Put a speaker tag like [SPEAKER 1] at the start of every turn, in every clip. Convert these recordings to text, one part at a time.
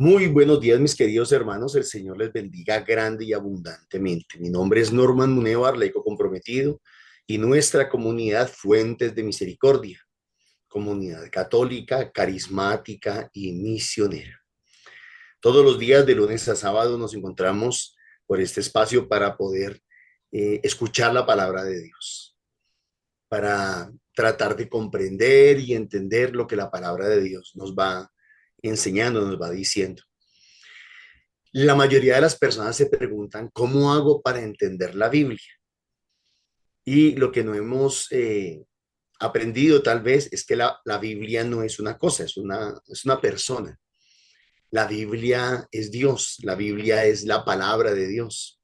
[SPEAKER 1] Muy buenos días, mis queridos hermanos. El Señor les bendiga grande y abundantemente. Mi nombre es Norman Munevar, laico comprometido, y nuestra comunidad Fuentes de Misericordia, comunidad católica, carismática y misionera. Todos los días, de lunes a sábado, nos encontramos por este espacio para poder escuchar la palabra de Dios, para tratar de comprender y entender lo que la palabra de Dios nos va enseñando, nos va diciendo. La mayoría de las personas se preguntan, ¿cómo hago para entender la Biblia? Y lo que no hemos aprendido tal vez es que la Biblia no es una cosa, es una persona. La Biblia es Dios, la Biblia es la palabra de Dios.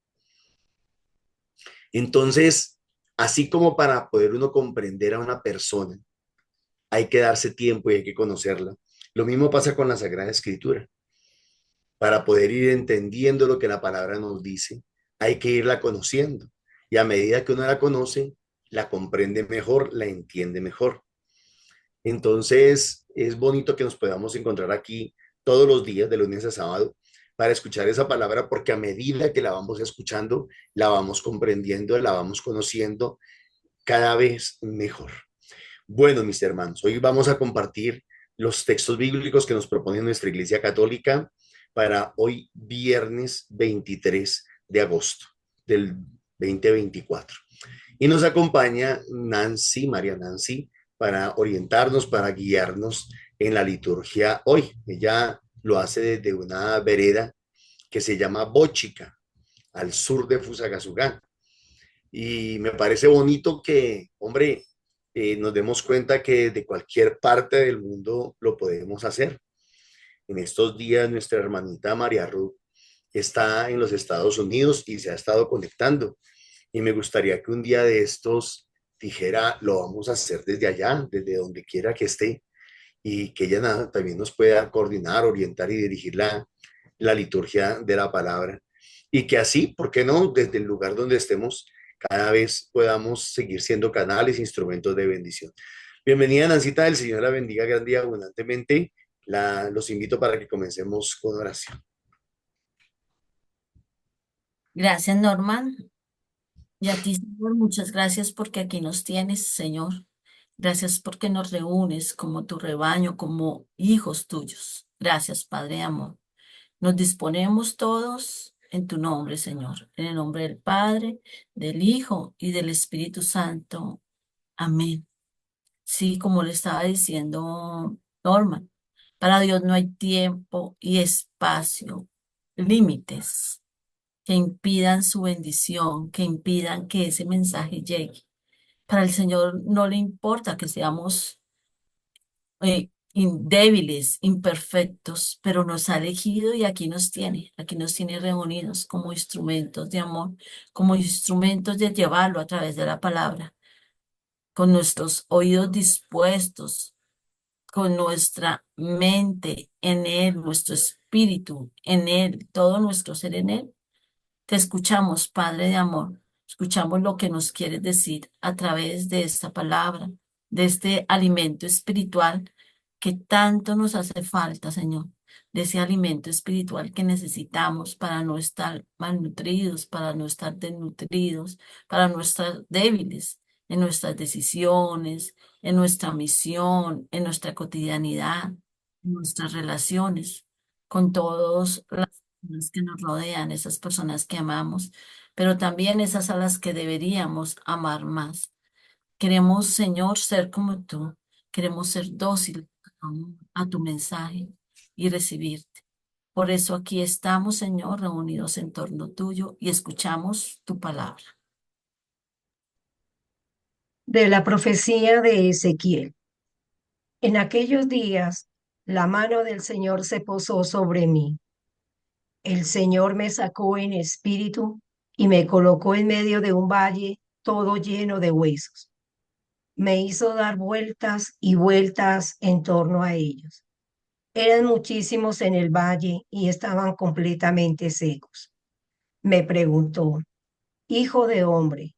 [SPEAKER 1] Entonces, así como para poder uno comprender a una persona, hay que darse tiempo y hay que conocerla. Lo mismo pasa con la Sagrada Escritura. Para poder ir entendiendo lo que la palabra nos dice, hay que irla conociendo. Y a medida que uno la conoce, la comprende mejor, la entiende mejor. Entonces, es bonito que nos podamos encontrar aquí todos los días, de lunes a sábado, para escuchar esa palabra, porque a medida que la vamos escuchando, la vamos comprendiendo, la vamos conociendo cada vez mejor. Bueno, mis hermanos, hoy vamos a compartir los textos bíblicos que nos propone nuestra Iglesia Católica para hoy viernes 23 de agosto del 2024. Y nos acompaña Nancy, María Nancy, para orientarnos, para guiarnos en la liturgia hoy. Ella lo hace desde una vereda que se llama Bóchica, al sur de Fusagasugá. Y me parece bonito que, hombre, nos demos cuenta que de cualquier parte del mundo lo podemos hacer. En estos días nuestra hermanita María Ruth está en los Estados Unidos y se ha estado conectando. Y me gustaría que un día de estos dijera, lo vamos a hacer desde allá, desde donde quiera que esté, y que ella también nos pueda coordinar, orientar y dirigir la liturgia de la palabra. Y que así, ¿por qué no? Desde el lugar donde estemos, cada vez podamos seguir siendo canales, instrumentos de bendición. Bienvenida, Nancita, el Señor la bendiga grande y abundantemente. Los invito para que comencemos con oración.
[SPEAKER 2] Gracias, Norman. Y a ti, Señor, muchas gracias porque aquí nos tienes, Señor. Gracias porque nos reúnes como tu rebaño, como hijos tuyos. Gracias, Padre de amor. Nos disponemos todos en tu nombre, Señor. En el nombre del Padre, del Hijo y del Espíritu Santo. Amén. Sí, como le estaba diciendo Norman, para Dios no hay tiempo y espacio, límites que impidan su bendición, que impidan que ese mensaje llegue. Para el Señor no le importa que seamos débiles, imperfectos, pero nos ha elegido y aquí nos tiene reunidos como instrumentos de amor, como instrumentos de llevarlo a través de la palabra, con nuestros oídos dispuestos, con nuestra mente en Él, nuestro espíritu en Él, todo nuestro ser en Él. Te escuchamos, Padre de amor. Escuchamos lo que nos quieres decir a través de esta palabra, de este alimento espiritual que tanto nos hace falta, Señor. De ese alimento espiritual que necesitamos para no estar malnutridos, para no estar desnutridos, para no estar débiles en nuestras decisiones, en nuestra misión, en nuestra cotidianidad, en nuestras relaciones con todos personas que nos rodean, esas personas que amamos, pero también esas a las que deberíamos amar más. Queremos, Señor, ser como tú. Queremos ser dócil a tu mensaje y recibirte. Por eso aquí estamos, Señor, reunidos en torno tuyo y escuchamos tu palabra.
[SPEAKER 3] De la profecía de Ezequiel. En aquellos días, la mano del Señor se posó sobre mí. El Señor me sacó en espíritu y me colocó en medio de un valle todo lleno de huesos. Me hizo dar vueltas y vueltas en torno a ellos. Eran muchísimos en el valle y estaban completamente secos. Me preguntó, hijo de hombre,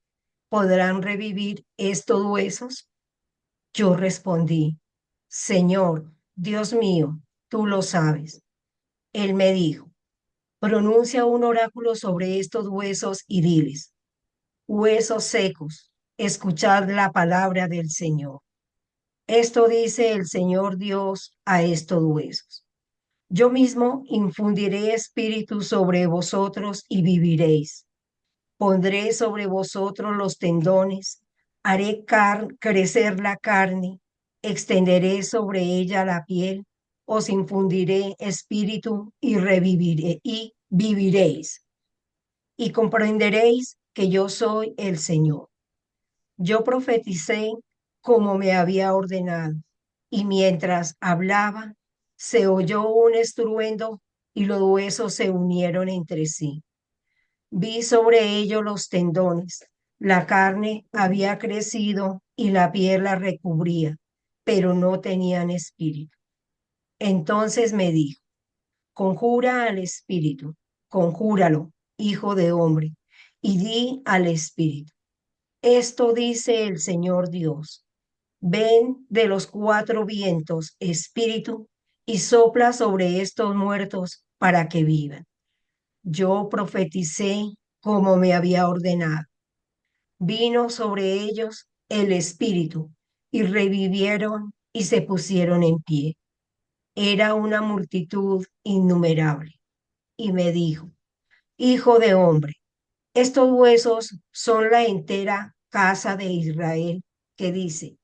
[SPEAKER 3] ¿podrán revivir estos huesos? Yo respondí, Señor, Dios mío, tú lo sabes. Él me dijo, pronuncia un oráculo sobre estos huesos y diles, huesos secos, escuchad la palabra del Señor. Esto dice el Señor Dios a estos huesos. Yo mismo infundiré espíritu sobre vosotros y viviréis. Pondré sobre vosotros los tendones, haré crecer la carne, extenderé sobre ella la piel, os infundiré espíritu y reviviré y viviréis. Y comprenderéis que yo soy el Señor. Yo profeticé como me había ordenado, y mientras hablaba, se oyó un estruendo y los huesos se unieron entre sí. Vi sobre ellos los tendones. La carne había crecido y la piel la recubría, pero no tenían espíritu. Entonces me dijo, conjura al espíritu, conjúralo, hijo de hombre, y di al espíritu. Esto dice el Señor Dios. Ven de los cuatro vientos, espíritu, y sopla sobre estos muertos para que vivan. Yo profeticé como me había ordenado. Vino sobre ellos el espíritu y revivieron y se pusieron en pie. Era una multitud innumerable. Y me dijo, hijo de hombre, estos huesos son la entera casa de Israel, que dice,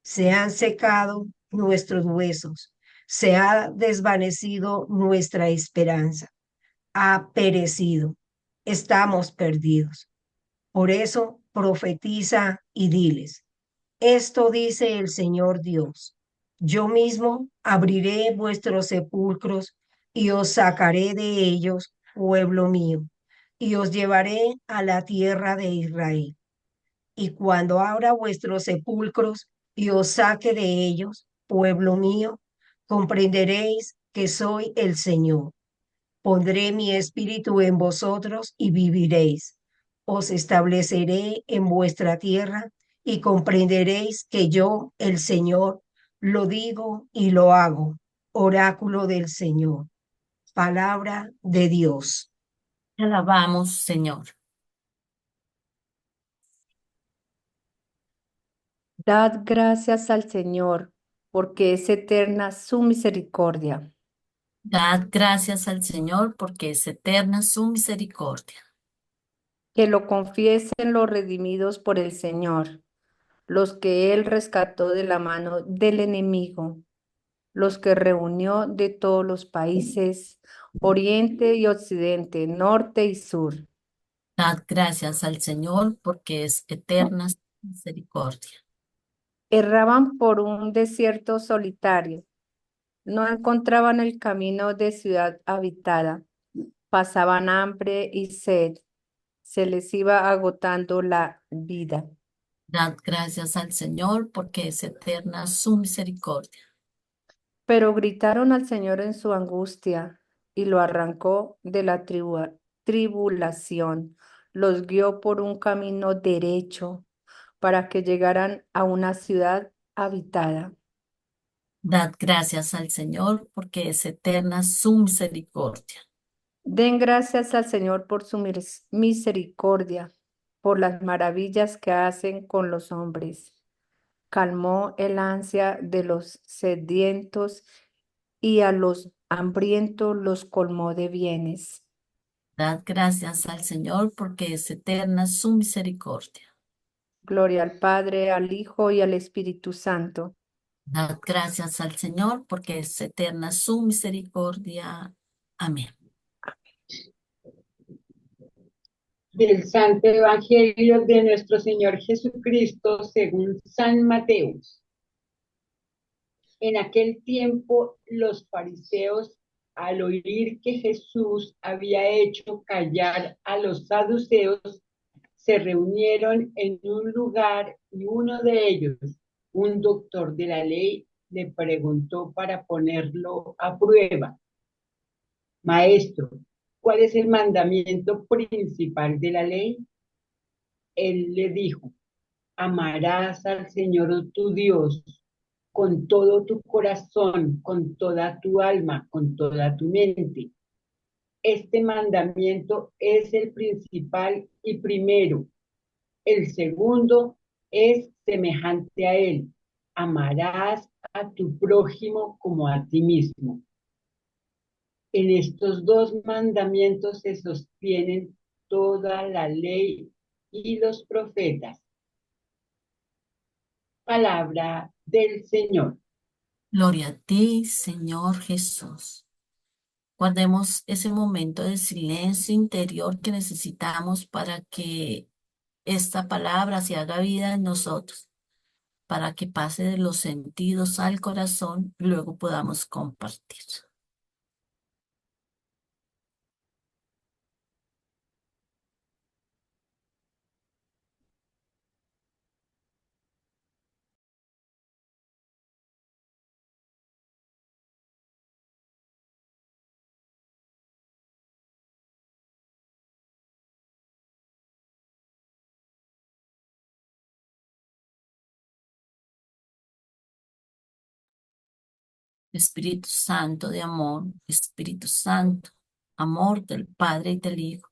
[SPEAKER 3] se han secado nuestros huesos, se ha desvanecido nuestra esperanza, ha perecido, estamos perdidos. Por eso profetiza y diles, esto dice el Señor Dios, yo mismo abriré vuestros sepulcros y os sacaré de ellos, pueblo mío, y os llevaré a la tierra de Israel. Y cuando abra vuestros sepulcros y os saque de ellos, pueblo mío, comprenderéis que soy el Señor. Pondré mi espíritu en vosotros y viviréis. Os estableceré en vuestra tierra y comprenderéis que yo, el Señor, lo digo y lo hago. Oráculo del Señor. Palabra de Dios.
[SPEAKER 2] Te alabamos, Señor.
[SPEAKER 4] Dad gracias al Señor, porque es eterna su misericordia.
[SPEAKER 2] Dad gracias al Señor porque es eterna su misericordia.
[SPEAKER 4] Que lo confiesen los redimidos por el Señor, los que Él rescató de la mano del enemigo, los que reunió de todos los países, oriente y occidente, norte y sur.
[SPEAKER 2] Dad gracias al Señor porque es eterna su misericordia.
[SPEAKER 4] Erraban por un desierto solitario, no encontraban el camino de ciudad habitada, pasaban hambre y sed, se les iba agotando la vida.
[SPEAKER 2] Dad gracias al Señor porque es eterna su misericordia.
[SPEAKER 4] Pero gritaron al Señor en su angustia y lo arrancó de la tribulación. Los guió por un camino derecho para que llegaran a una ciudad habitada.
[SPEAKER 2] Dad gracias al Señor porque es eterna su misericordia.
[SPEAKER 4] Den gracias al Señor por su misericordia, por las maravillas que hacen con los hombres. Calmó el ansia de los sedientos y a los hambrientos los colmó de bienes.
[SPEAKER 2] Dad gracias al Señor porque es eterna su misericordia.
[SPEAKER 4] Gloria al Padre, al Hijo y al Espíritu Santo.
[SPEAKER 2] Dad gracias al Señor porque es eterna su misericordia. Amén.
[SPEAKER 5] Del Santo Evangelio de nuestro Señor Jesucristo según San Mateo. En aquel tiempo los fariseos, al oír que Jesús había hecho callar a los saduceos, se reunieron en un lugar y uno de ellos, un doctor de la ley, le preguntó para ponerlo a prueba: Maestro, ¿cuál es el mandamiento principal de la ley? Él le dijo: amarás al Señor tu Dios con todo tu corazón, con toda tu alma, con toda tu mente. Este mandamiento es el principal y primero. El segundo es semejante a él. Amarás a tu prójimo como a ti mismo. En estos dos mandamientos se sostienen toda la ley y los profetas. Palabra del Señor.
[SPEAKER 2] Gloria a ti, Señor Jesús. Guardemos ese momento de silencio interior que necesitamos para que esta palabra se haga vida en nosotros, para que pase de los sentidos al corazón y luego podamos compartir. Espíritu Santo de amor, Espíritu Santo, amor del Padre y del Hijo,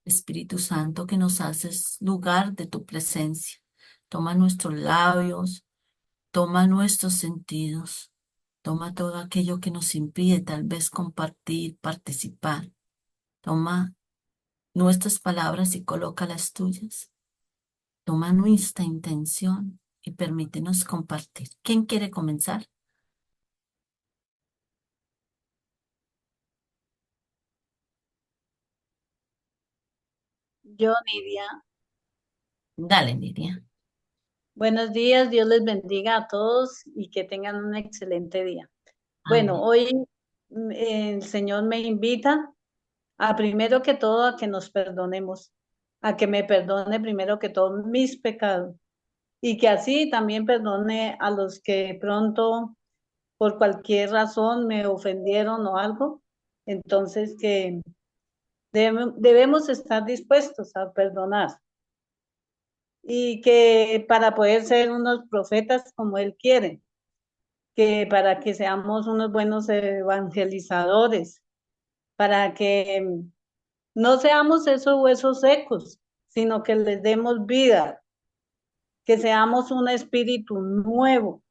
[SPEAKER 2] Espíritu Santo que nos haces lugar de tu presencia. Toma nuestros labios, toma nuestros sentidos, toma todo aquello que nos impide tal vez compartir, participar. Toma nuestras palabras y coloca las tuyas. Toma nuestra intención y permítenos compartir. ¿Quién quiere comenzar?
[SPEAKER 6] Yo, Nidia.
[SPEAKER 2] Dale, Nidia.
[SPEAKER 6] Buenos días, Dios les bendiga a todos y que tengan un excelente día. Bueno,
[SPEAKER 2] Amén.
[SPEAKER 6] hoy el Señor me invita a primero que todo a que nos perdonemos, a que me perdone primero que todo mis pecados y que así también perdone a los que pronto por cualquier razón me ofendieron o algo. Entonces que debemos estar dispuestos a perdonar. Y que para poder ser unos profetas como Él quiere, que para que seamos unos buenos evangelizadores, para que no seamos esos huesos secos, sino que les demos vida, que seamos un espíritu nuevo.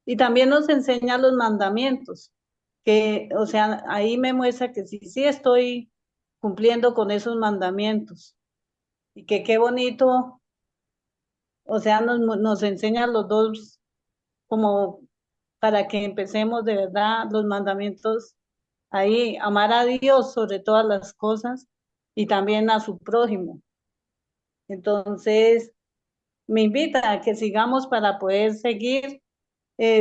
[SPEAKER 6] Y también nos enseña los mandamientos, que, o sea, ahí me muestra que sí estoy cumpliendo con esos mandamientos. Y que qué bonito, o sea, nos enseña los dos como para que empecemos de verdad los mandamientos ahí, amar a Dios sobre todas las cosas y también a su prójimo. Entonces, me invita a que sigamos para poder seguir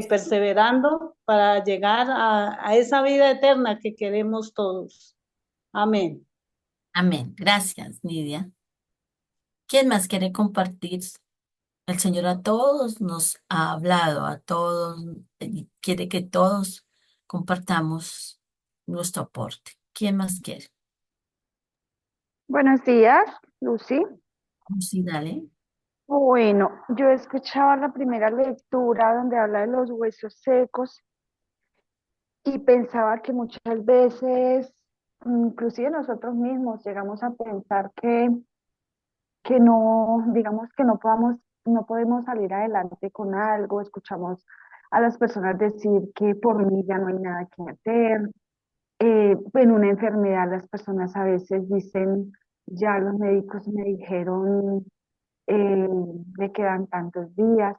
[SPEAKER 6] perseverando para llegar a esa vida eterna que queremos todos. Amén.
[SPEAKER 2] Amén. Gracias, Nidia. ¿Quién más quiere compartir? El Señor a todos nos ha hablado, a todos, y quiere que todos compartamos nuestro aporte. ¿Quién más quiere?
[SPEAKER 7] Buenos días, Lucy.
[SPEAKER 2] Sí, dale.
[SPEAKER 7] Bueno, yo escuchaba la primera lectura donde habla de los huesos secos y pensaba que muchas veces, inclusive nosotros mismos, llegamos a pensar que no, digamos que no podemos salir adelante con algo. Escuchamos a las personas decir que por mí ya no hay nada que hacer. En una enfermedad las personas a veces dicen, ya los médicos me dijeron eh, le quedan tantos días,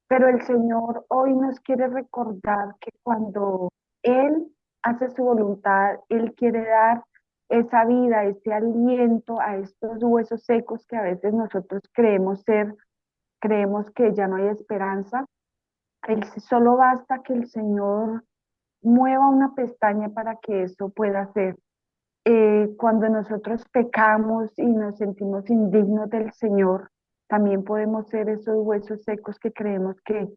[SPEAKER 7] pero el Señor hoy nos quiere recordar que cuando Él hace su voluntad, Él quiere dar esa vida, ese aliento a estos huesos secos que a veces nosotros creemos que ya no hay esperanza. Solo basta que el Señor mueva una pestaña para que eso pueda ser. Cuando nosotros pecamos y nos sentimos indignos del Señor, también podemos ser esos huesos secos que creemos que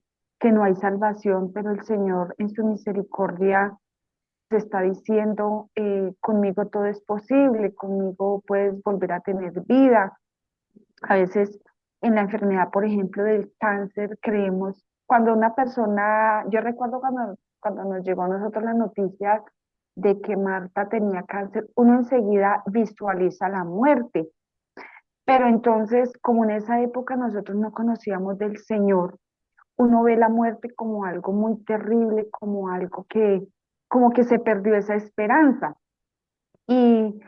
[SPEAKER 7] no hay salvación, pero el Señor en su misericordia te está diciendo, conmigo todo es posible, conmigo puedes volver a tener vida. A veces en la enfermedad, por ejemplo, del cáncer, creemos cuando una persona, yo recuerdo cuando nos llegó a nosotros la noticia de que Marta tenía cáncer, uno enseguida visualiza la muerte. Pero entonces, como en esa época nosotros no conocíamos del Señor, uno ve la muerte como algo muy terrible, como algo como que se perdió esa esperanza. Y,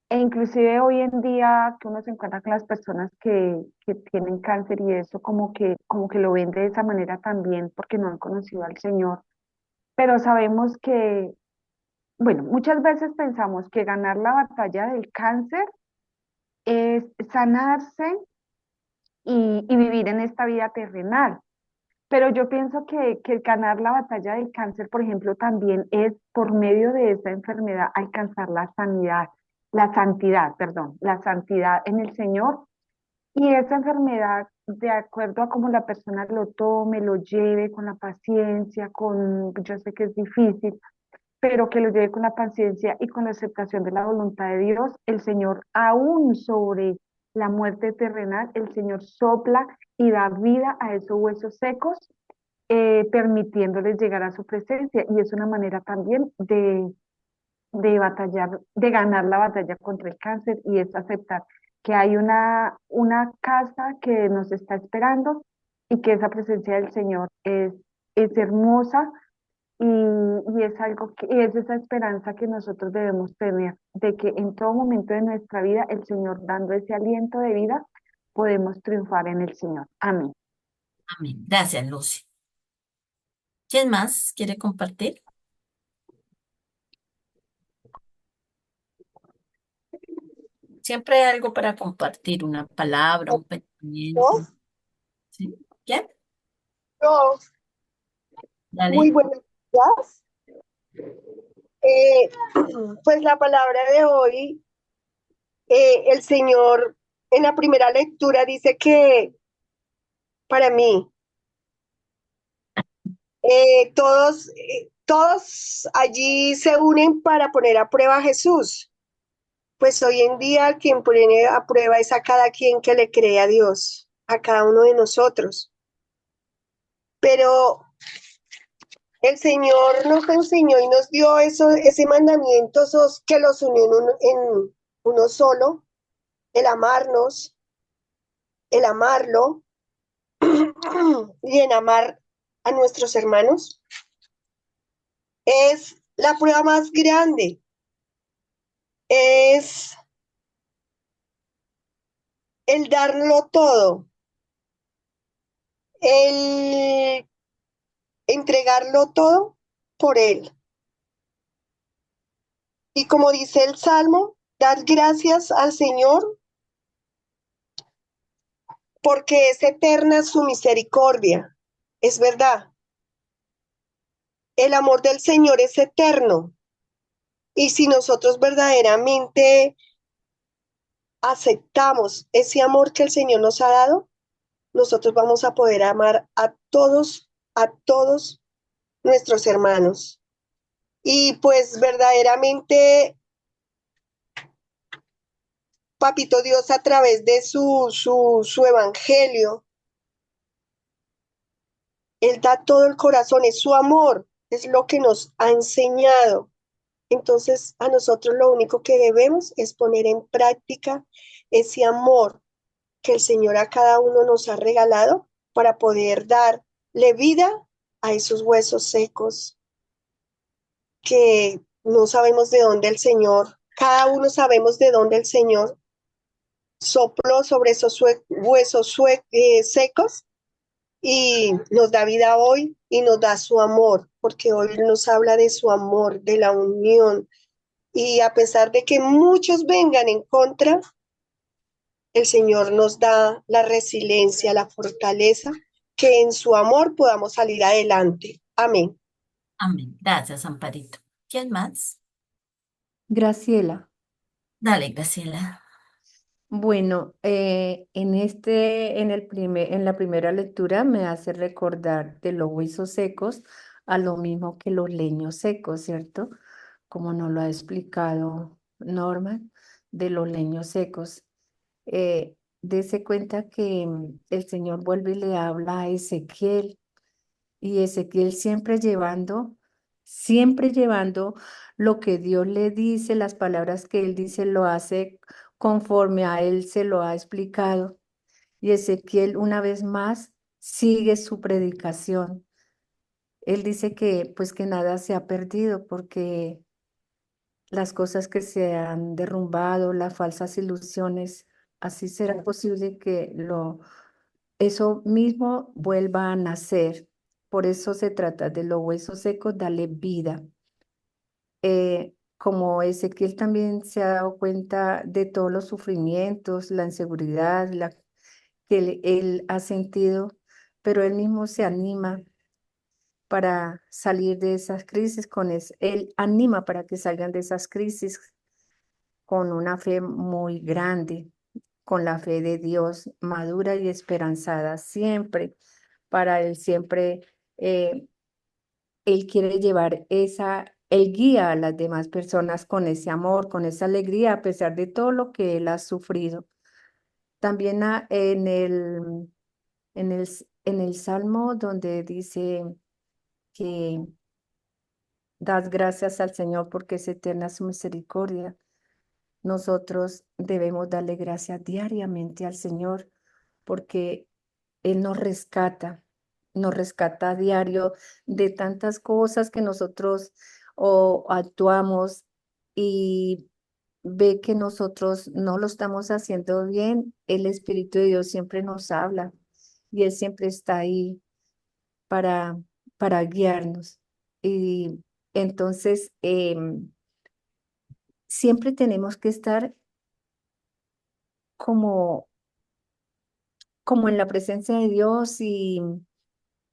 [SPEAKER 7] e inclusive hoy en día que uno se encuentra con las personas que tienen cáncer y eso, como que lo ven de esa manera también porque no han conocido al Señor. Pero sabemos que, bueno, muchas veces pensamos que ganar la batalla del cáncer es sanarse y vivir en esta vida terrenal. Pero yo pienso que ganar la batalla del cáncer, por ejemplo, también es por medio de esa enfermedad alcanzar la sanidad, la santidad, perdón, la santidad en el Señor. Y esa enfermedad, de acuerdo a cómo la persona lo tome, lo lleve con la paciencia, yo sé que es difícil, pero que lo lleve con la paciencia y con la aceptación de la voluntad de Dios, el Señor, aún sobre la muerte terrenal, el Señor sopla y da vida a esos huesos secos, permitiéndoles llegar a su presencia. Y es una manera también de batallar, de ganar la batalla contra el cáncer, y es aceptar que hay una casa que nos está esperando y que esa presencia del Señor es hermosa, y es algo y es esa esperanza que nosotros debemos tener, de que en todo momento de nuestra vida, el Señor dando ese aliento de vida, podemos triunfar en el Señor. Amén.
[SPEAKER 2] Amén. Gracias, Lucy. ¿Quién más quiere compartir? Siempre hay algo para compartir, una palabra, un pensamiento.
[SPEAKER 8] Yo,
[SPEAKER 2] ¿Sí? ¿Quién?
[SPEAKER 8] yo, muy
[SPEAKER 2] Dale.
[SPEAKER 8] buenos días. Eh, pues la palabra de hoy, el Señor en la primera lectura dice que para mí, todos allí se unen para poner a prueba a Jesús. Pues hoy en día quien pone a prueba es a cada quien que le cree a Dios, a cada uno de nosotros. Pero el Señor nos enseñó y nos dio ese mandamiento que los unió en uno solo, el amarnos, el amarlo y en amar a nuestros hermanos. Es la prueba más grande, es el darlo todo, el entregarlo todo por Él. Y como dice el Salmo, dar gracias al Señor porque es eterna su misericordia. Es verdad. El amor del Señor es eterno. Y si nosotros verdaderamente aceptamos ese amor que el Señor nos ha dado, nosotros vamos a poder amar a todos nuestros hermanos. Y pues verdaderamente, Papito Dios, a través de su evangelio, Él da todo el corazón, es su amor, es lo que nos ha enseñado. Entonces, a nosotros lo único que debemos es poner en práctica ese amor que el Señor a cada uno nos ha regalado para poder darle vida a esos huesos secos que no sabemos de dónde el Señor, cada uno sabemos de dónde el Señor sopló sobre esos huesos secos y nos da vida hoy y nos da su amor, porque hoy nos habla de su amor, de la unión. Y a pesar de que muchos vengan en contra, el Señor nos da la resiliencia, la fortaleza, que en su amor podamos salir adelante. Amén.
[SPEAKER 2] Amén. Gracias, Amparito. ¿Quién más?
[SPEAKER 4] Graciela.
[SPEAKER 2] Dale, Graciela.
[SPEAKER 4] Bueno, en la primera lectura me hace recordar de los huesos secos a lo mismo que los leños secos, ¿cierto? Como nos lo ha explicado Norman, de los leños secos. Dese cuenta que el Señor vuelve y le habla a Ezequiel Y Ezequiel siempre llevando lo que Dios le dice, las palabras que él dice, lo hace conforme a él se lo ha explicado. Y Ezequiel una vez más sigue su predicación. Él dice que pues que nada se ha perdido porque las cosas que se han derrumbado, las falsas ilusiones, así será posible que eso mismo vuelva a nacer. Por eso se trata de los huesos secos, darle vida. Como Ezequiel también se ha dado cuenta de todos los sufrimientos, la inseguridad, que él ha sentido, pero él mismo se anima para salir de esas crisis él anima para que salgan de esas crisis con una fe muy grande, con la fe de Dios madura y esperanzada siempre, para él siempre, eh, él quiere llevar él guía a las demás personas con ese amor, con esa alegría, a pesar de todo lo que él ha sufrido. También en el Salmo donde dice que das gracias al Señor porque es eterna su misericordia. Nosotros debemos darle gracias diariamente al Señor porque Él nos rescata a diario de tantas cosas que nosotros o actuamos y ve que nosotros no lo estamos haciendo bien. El Espíritu de Dios siempre nos habla y Él siempre está ahí para, para guiarnos. Y entonces, siempre tenemos que estar como, como en la presencia de Dios y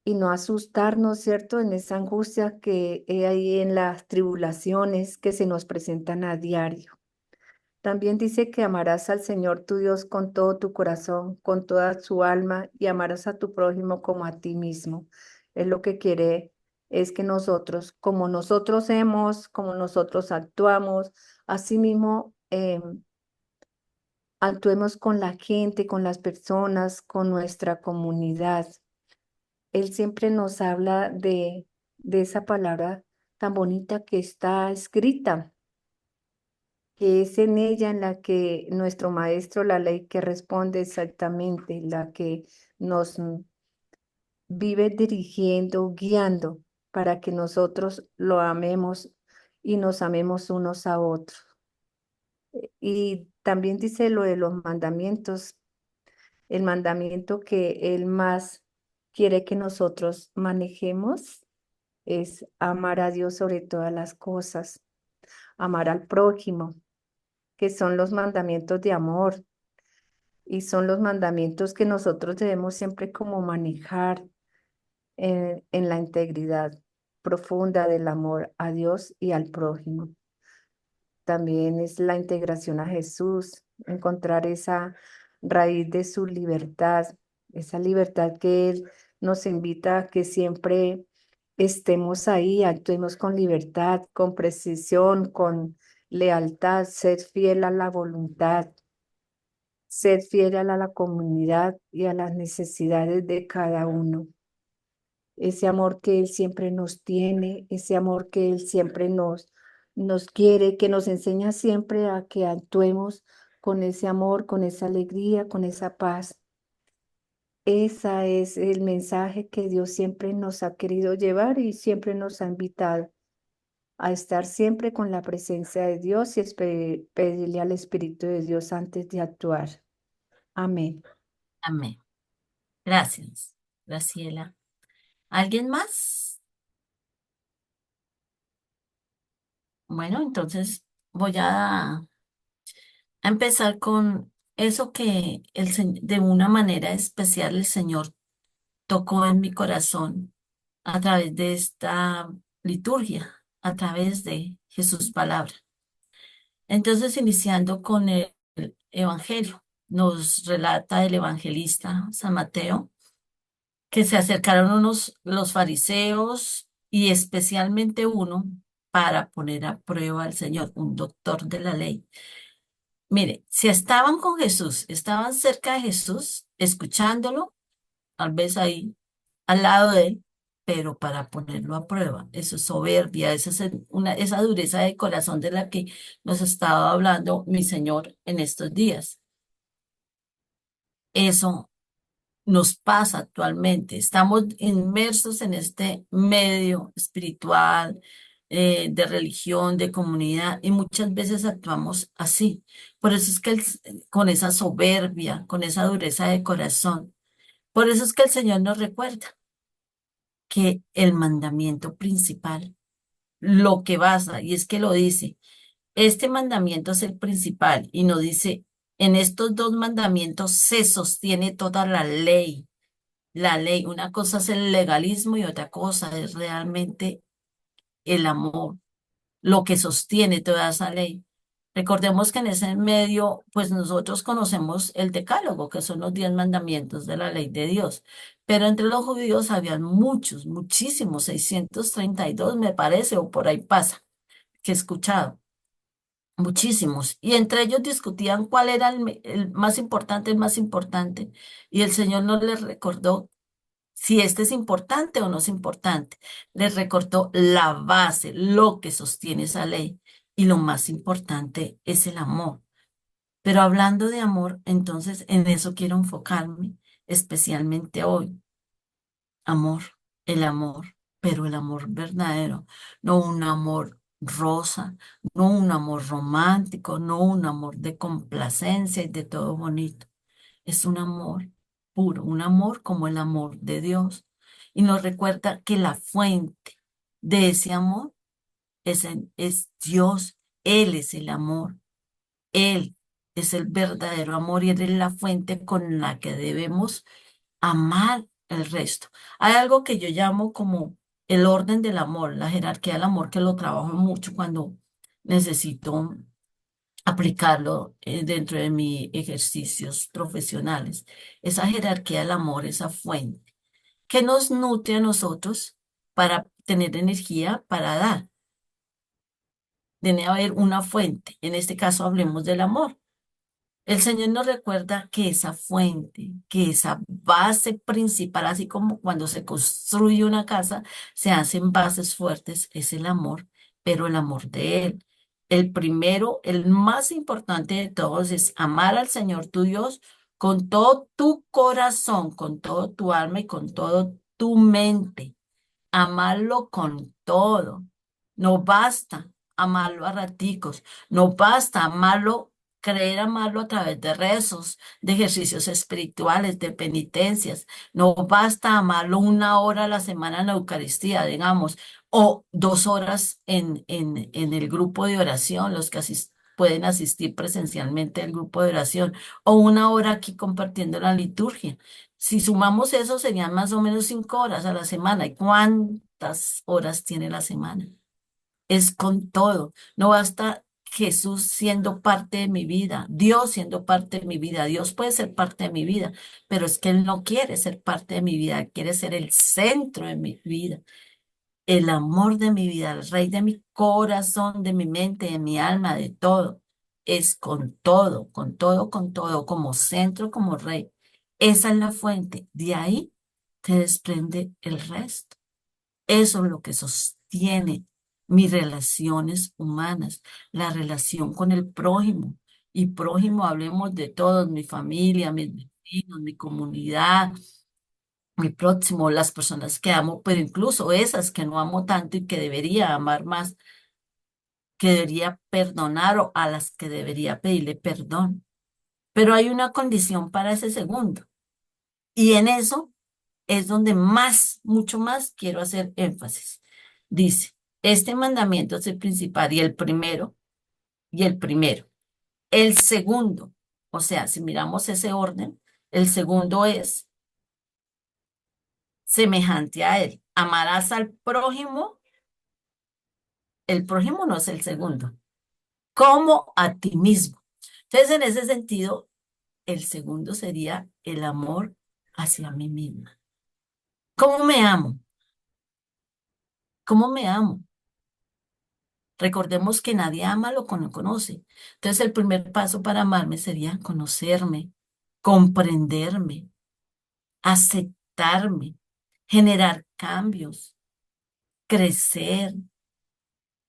[SPEAKER 4] no asustarnos, ¿cierto? En esa angustia que hay en las tribulaciones que se nos presentan a diario. También dice que amarás al Señor tu Dios con todo tu corazón, con toda su alma y amarás a tu prójimo como a ti mismo. Es lo que quiere, es que nosotros, como nosotros actuamos, así mismo actuemos con la gente, con las personas, con nuestra comunidad. Él siempre nos habla de esa palabra tan bonita que está escrita, que es en ella en la que nuestro maestro, la ley que responde exactamente, la que nos vive dirigiendo, guiando, para que nosotros lo amemos y nos amemos unos a otros. Y también dice lo de los mandamientos, el mandamiento que él más quiere que nosotros manejemos es amar a Dios sobre todas las cosas, amar al prójimo, que son los mandamientos de amor y son los mandamientos que nosotros debemos siempre como manejar en la integridad profunda del amor a Dios y al prójimo. También es la integración a Jesús, encontrar esa raíz de su libertad, esa libertad que Él nos invita a que siempre estemos ahí, actuemos con libertad, con precisión, con lealtad, ser fiel a la voluntad, ser fiel a la comunidad y a las necesidades de cada uno. Ese amor que Él siempre nos tiene, ese amor que Él siempre nos quiere, que nos enseña siempre a que actuemos con ese amor, con esa alegría, con esa paz. Ese es el mensaje que Dios siempre nos ha querido llevar y siempre nos ha invitado a estar siempre con la presencia de Dios y pedirle al Espíritu de Dios antes de actuar. Amén.
[SPEAKER 2] Amén. Gracias, Graciela. ¿Alguien más? Bueno, entonces voy a empezar con eso que de una manera especial el Señor tocó en mi corazón a través de esta liturgia, a través de Jesús palabra. Entonces, iniciando con el Evangelio, nos relata el evangelista San Mateo que se acercaron los fariseos y especialmente uno para poner a prueba al Señor, un doctor de la ley. Mire, si estaban con Jesús, estaban cerca de Jesús, escuchándolo, tal vez ahí al lado de él, pero para ponerlo a prueba. Eso es soberbia, esa dureza de corazón de la que nos estaba hablando mi Señor en estos días. Eso nos pasa actualmente. Estamos inmersos en este medio espiritual, de religión, de comunidad, y muchas veces actuamos así. Por eso es que con esa soberbia, con esa dureza de corazón, por eso es que el Señor nos recuerda que el mandamiento principal, lo que basa, y es que lo dice, este mandamiento es el principal, y nos dice, en estos dos mandamientos se sostiene toda la ley. La ley, una cosa es el legalismo y otra cosa es realmente el amor, lo que sostiene toda esa ley. Recordemos que en ese medio, pues nosotros conocemos el decálogo, que son los 10 mandamientos de la ley de Dios, pero entre los judíos habían muchos, muchísimos, 632 me parece, o por ahí pasa, que he escuchado, muchísimos, y entre ellos discutían cuál era el más importante, y el Señor no les recordó si este es importante o no es importante. Les recortó la base, lo que sostiene esa ley. Y lo más importante es el amor. Pero hablando de amor, entonces en eso quiero enfocarme, especialmente hoy. Amor, el amor, pero el amor verdadero, no un amor rosa, no un amor romántico, no un amor de complacencia y de todo bonito. Es un amor puro, un amor como el amor de Dios. Y nos recuerda que la fuente de ese amor es Dios. Él es el amor. Él es el verdadero amor y Él es la fuente con la que debemos amar el resto. Hay algo que yo llamo como el orden del amor, la jerarquía del amor, que lo trabajo mucho cuando necesito aplicarlo dentro de mis ejercicios profesionales. Esa jerarquía del amor, esa fuente, que nos nutre a nosotros para tener energía para dar. Debe haber una fuente. En este caso hablemos del amor. El Señor nos recuerda que esa fuente, que esa base principal, así como cuando se construye una casa, se hacen bases fuertes, es el amor, pero el amor de Él. El primero, el más importante de todos es amar al Señor tu Dios con todo tu corazón, con todo tu alma y con todo tu mente. Amarlo con todo. No basta amarlo a raticos. No basta amarlo, creer amarlo a través de rezos, de ejercicios espirituales, de penitencias. No basta amarlo 1 hora a la semana en la Eucaristía, digamos, o 2 horas en el grupo de oración, los que pueden asistir presencialmente al grupo de oración, o 1 hora aquí compartiendo la liturgia. Si sumamos eso, serían más o menos 5 horas a la semana. ¿Y cuántas horas tiene la semana? Es con todo. No basta Jesús siendo parte de mi vida, Dios siendo parte de mi vida. Dios puede ser parte de mi vida, pero es que Él no quiere ser parte de mi vida, quiere ser el centro de mi vida, el amor de mi vida, el rey de mi corazón, de mi mente, de mi alma, de todo. Es con todo, con todo, con todo, como centro, como rey. Esa es la fuente. De ahí se desprende el resto. Eso es lo que sostiene mis relaciones humanas, la relación con el prójimo. Y prójimo, hablemos de todos, mi familia, mis vecinos, mi comunidad, mi próximo, las personas que amo, pero incluso esas que no amo tanto y que debería amar más, que debería perdonar o a las que debería pedirle perdón. Pero hay una condición para ese segundo. Y en eso es donde más, mucho más quiero hacer énfasis. Dice, este mandamiento es el principal y el primero, y el primero. El segundo, o sea, si miramos ese orden, el segundo es semejante a él. Amarás al prójimo, el prójimo no es el segundo, como a ti mismo. Entonces, en ese sentido, el segundo sería el amor hacia mí misma. ¿Cómo me amo? ¿Cómo me amo? Recordemos que nadie ama lo que no conoce. Entonces, el primer paso para amarme sería conocerme, comprenderme, aceptarme, generar cambios, crecer,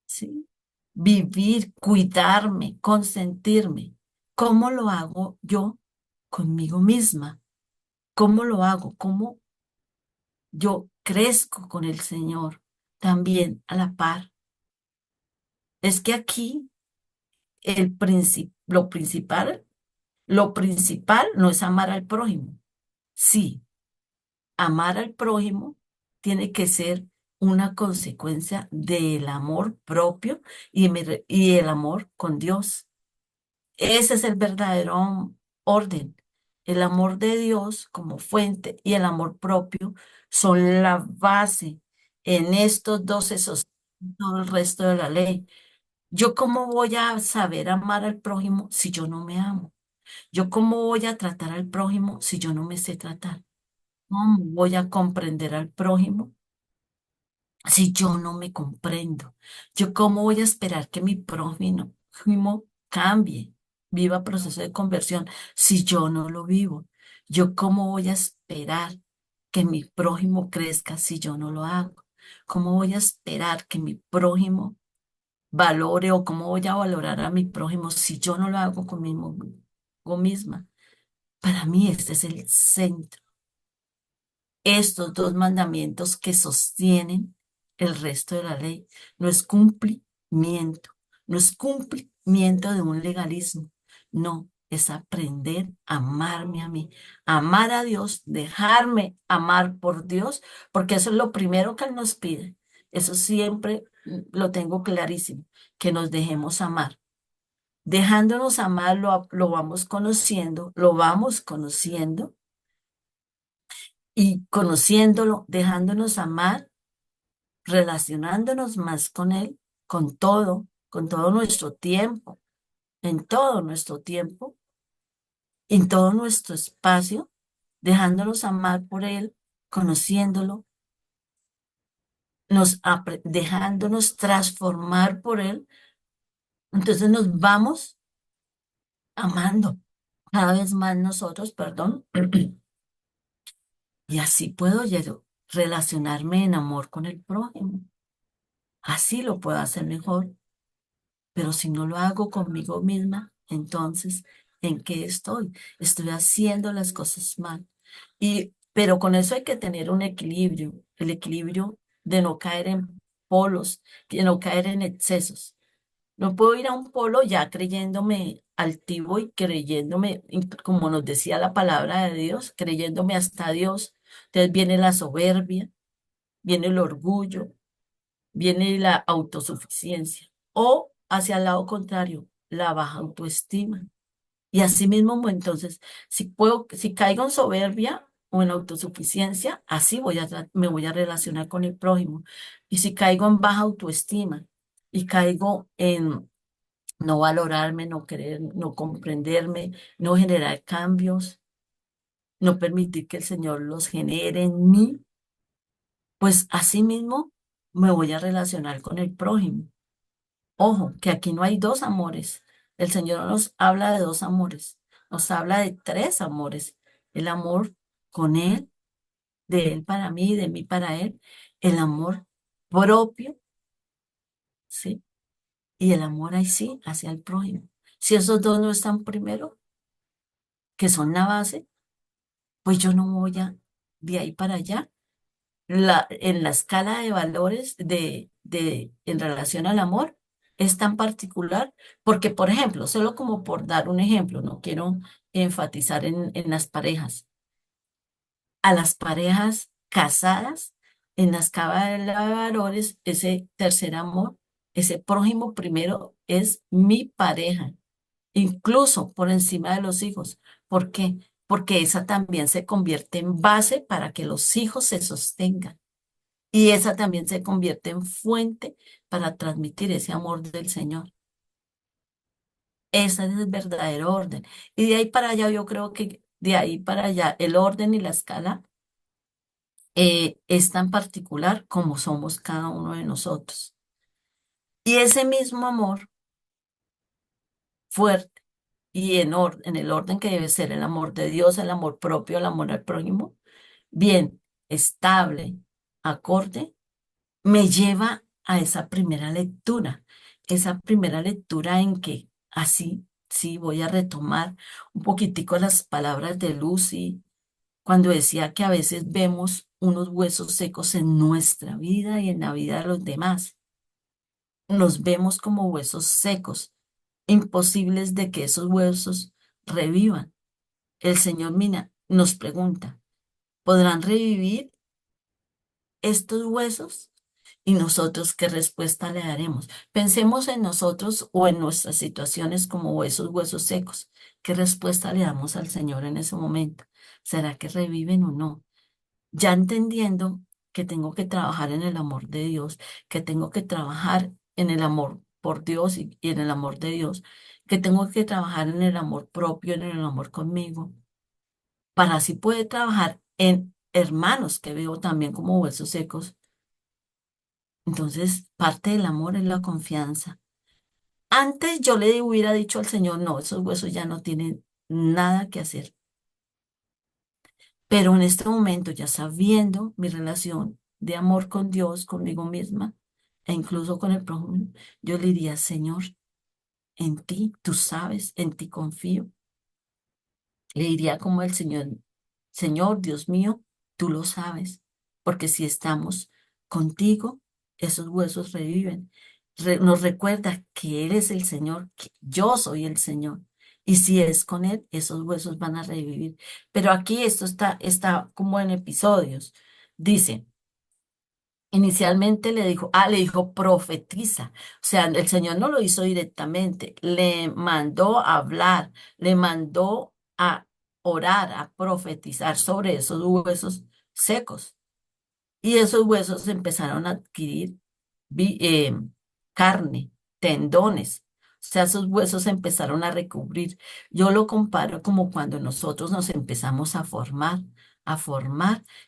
[SPEAKER 2] ¿sí? Vivir, cuidarme, consentirme. ¿Cómo lo hago yo conmigo misma? ¿Cómo lo hago? ¿Cómo yo crezco con el Señor también a la par? Es que aquí lo principal no es amar al prójimo. Sí, amar al prójimo tiene que ser una consecuencia del amor propio y el amor con Dios. Ese es el verdadero orden. El amor de Dios como fuente y el amor propio son la base. En estos dos se sostiene todo el resto de la ley. ¿Yo cómo voy a saber amar al prójimo si yo no me amo? ¿Yo cómo voy a tratar al prójimo si yo no me sé tratar? ¿Cómo voy a comprender al prójimo si yo no me comprendo? ¿Yo cómo voy a esperar que mi prójimo cambie, viva proceso de conversión si yo no lo vivo? ¿Yo cómo voy a esperar que mi prójimo crezca si yo no lo hago? ¿Cómo voy a esperar que mi prójimo valore o cómo voy a valorar a mi prójimo si yo no lo hago conmigo misma? Para mí este es el centro. Estos dos mandamientos que sostienen el resto de la ley. No es cumplimiento, no es cumplimiento de un legalismo, no, es aprender a amarme a mí, amar a Dios, dejarme amar por Dios, porque eso es lo primero que Él nos pide. Eso siempre lo tengo clarísimo, que nos dejemos amar. Dejándonos amar, lo vamos conociendo y conociéndolo, dejándonos amar, relacionándonos más con Él, con todo nuestro tiempo, en todo nuestro tiempo, en todo nuestro espacio, dejándonos amar por Él, conociéndolo, dejándonos transformar por Él. Entonces nos vamos amando cada vez más nosotros, perdón, y así puedo yo relacionarme en amor con el prójimo. Así lo puedo hacer mejor. Pero si no lo hago conmigo misma, entonces, ¿en qué estoy? Estoy haciendo las cosas mal. Pero con eso hay que tener un equilibrio, el equilibrio de no caer en polos, de no caer en excesos. No puedo ir a un polo ya creyéndome altivo y creyéndome, como nos decía la palabra de Dios, creyéndome hasta Dios. Entonces viene la soberbia, viene el orgullo, viene la autosuficiencia o hacia el lado contrario, la baja autoestima. Y así mismo, entonces, si caigo en soberbia o en autosuficiencia, así me voy a relacionar con el prójimo. Y si caigo en baja autoestima y caigo en no valorarme, no querer, no comprenderme, no generar cambios, no permitir que el Señor los genere en mí, pues así mismo me voy a relacionar con el prójimo. Ojo, que aquí no hay dos amores. El Señor no nos habla de dos amores, nos habla de tres amores. El amor con Él, de Él para mí, de mí para Él. El amor propio, ¿sí? Y el amor ahí sí, hacia el prójimo. Si esos dos no están primero, que son la base, pues yo no voy de ahí para allá. En la escala de valores en relación al amor es tan particular porque, por ejemplo, solo como por dar un ejemplo, no quiero enfatizar en las parejas. A las parejas casadas, en la escala de valores, ese tercer amor, ese prójimo primero es mi pareja, incluso por encima de los hijos. ¿Por qué? Porque esa también se convierte en base para que los hijos se sostengan. Y esa también se convierte en fuente para transmitir ese amor del Señor. Ese es el verdadero orden. Y de ahí para allá, yo creo que de ahí para allá, el orden y la escala es tan particular como somos cada uno de nosotros. Y ese mismo amor fuerte y en el orden que debe ser el amor de Dios, el amor propio, el amor al prójimo, bien, estable, acorde, me lleva a esa primera lectura en que así, sí, voy a retomar un poquitico las palabras de Lucy cuando decía que a veces vemos unos huesos secos en nuestra vida y en la vida de los demás. Nos vemos como huesos secos, imposibles de que esos huesos revivan. El Señor Mina nos pregunta, ¿podrán revivir estos huesos? ¿Y nosotros qué respuesta le daremos? Pensemos en nosotros o en nuestras situaciones como esos huesos secos. ¿Qué respuesta le damos al Señor en ese momento? ¿Será que reviven o no? Ya entendiendo que tengo que trabajar en el amor de Dios, que tengo que trabajar en el amor por Dios y en el amor de Dios, que tengo que trabajar en el amor propio, en el amor conmigo, para así poder trabajar en hermanos que veo también como huesos secos. Entonces, parte del amor es la confianza. Antes yo le hubiera dicho al Señor, no, esos huesos ya no tienen nada que hacer. Pero en este momento, ya sabiendo mi relación de amor con Dios, conmigo misma, e incluso con el prójimo, yo le diría, Señor, en ti, tú sabes, en ti confío. Le diría como el Señor, Señor, Dios mío, tú lo sabes, porque si estamos contigo, esos huesos reviven. Nos recuerda que Él es el Señor, que yo soy el Señor. Y si es con Él, esos huesos van a revivir. Pero aquí esto está como en episodios. Dice, inicialmente le dijo, profetiza. O sea, el Señor no lo hizo directamente, le mandó a hablar, le mandó a orar, a profetizar sobre esos huesos secos. Y esos huesos empezaron a adquirir vi- eh, carne, tendones. O sea, esos huesos empezaron a recubrir. Yo lo comparo como cuando nosotros nos empezamos a formar,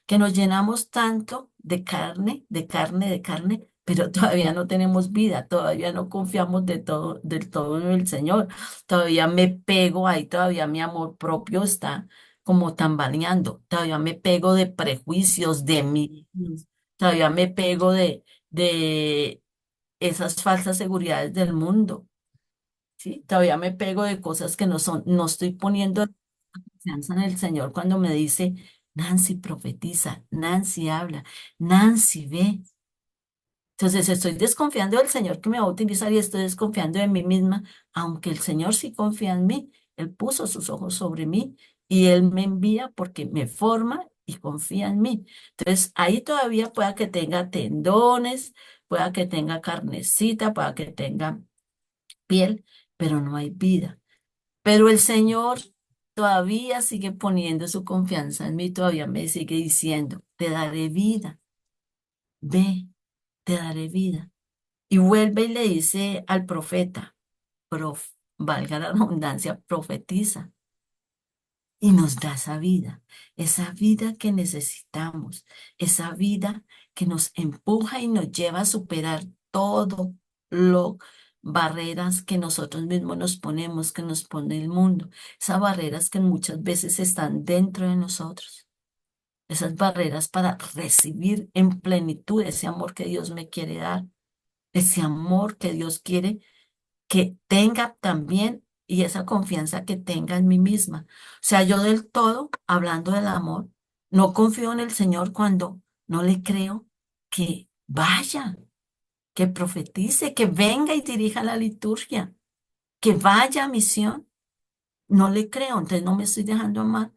[SPEAKER 2] que nos llenamos tanto de carne, de carne, de carne, pero todavía no tenemos vida, todavía no confiamos del todo en el Señor. Todavía me pego ahí, todavía mi amor propio está como tambaleando. Todavía me pego de prejuicios de mí. Todavía me pego de esas falsas seguridades del mundo, ¿sí? Todavía me pego de cosas que no son. No estoy poniendo confianza en el Señor cuando me dice, Nancy profetiza, Nancy habla, Nancy ve. Entonces estoy desconfiando del Señor que me va a utilizar y estoy desconfiando de mí misma, aunque el Señor sí confía en mí. Él puso sus ojos sobre mí y Él me envía porque me forma y confía en mí. Entonces ahí todavía pueda que tenga tendones, pueda que tenga carnecita, pueda que tenga piel, pero no hay vida. Pero el Señor todavía sigue poniendo su confianza en mí, todavía me sigue diciendo, te daré vida, ve, te daré vida. Y vuelve y le dice al profeta, valga la redundancia, profetiza y nos da esa vida que necesitamos, esa vida que nos empuja y nos lleva a superar todo lo barreras que nosotros mismos nos ponemos, que nos pone el mundo, esas barreras que muchas veces están dentro de nosotros, esas barreras para recibir en plenitud ese amor que Dios me quiere dar, ese amor que Dios quiere que tenga también y esa confianza que tenga en mí misma. O sea, yo del todo, hablando del amor, no confío en el Señor cuando no le creo que vaya, que profetice, que venga y dirija la liturgia, que vaya a misión. No le creo, entonces no me estoy dejando amar